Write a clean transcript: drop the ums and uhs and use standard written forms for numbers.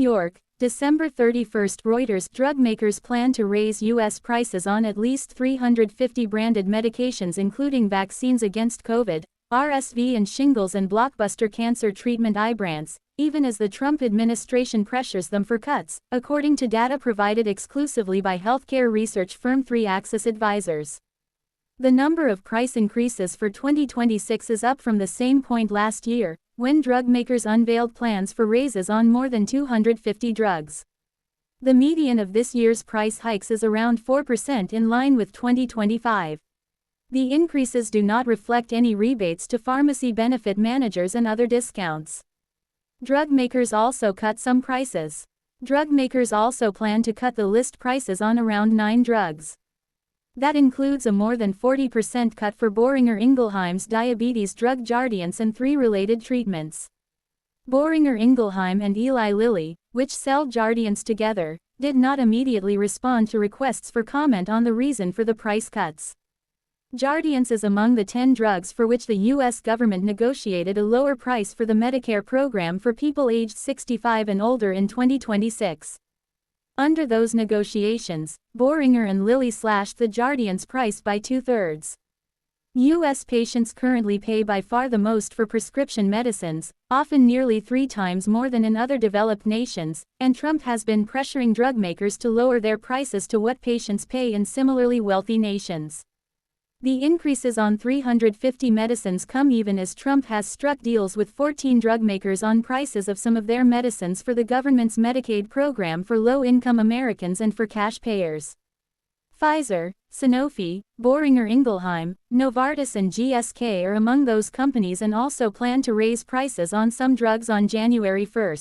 York, December 31. Reuters. Drug makers plan to raise U.S. prices on at least 350 branded medications including vaccines against COVID, RSV and shingles and blockbuster cancer treatment Ibrance, even as the Trump administration pressures them for cuts, according to data provided exclusively by healthcare research firm 3Axis Advisors. The number of price increases for 2026 is up from the same point last year, when drug makers unveiled plans for raises on more than 250 drugs. The median of this year's price hikes is around 4% in line with 2025. The increases do not reflect any rebates to pharmacy benefit managers and other discounts. Drug makers also cut some prices. Drug makers also plan to cut the list prices on around 9 drugs. That includes a more than 40% cut for Boehringer Ingelheim's diabetes drug Jardiance and 3 related treatments. Boehringer Ingelheim and Eli Lilly, which sell Jardiance together, did not immediately respond to requests for comment on the reason for the price cuts. Jardiance is among the 10 drugs for which the U.S. government negotiated a lower price for the Medicare program for people aged 65 and older in 2026. Under those negotiations, Boehringer and Lilly slashed the Jardiance price by 2/3. U.S. patients currently pay by far the most for prescription medicines, often nearly 3 times more than in other developed nations, and Trump has been pressuring drug makers to lower their prices to what patients pay in similarly wealthy nations. The increases on 350 medicines come even as Trump has struck deals with 14 drug makers on prices of some of their medicines for the government's Medicaid program for low-income Americans and for cash payers. Pfizer, Sanofi, Boehringer Ingelheim, Novartis and GSK are among those companies and also plan to raise prices on some drugs on January 1.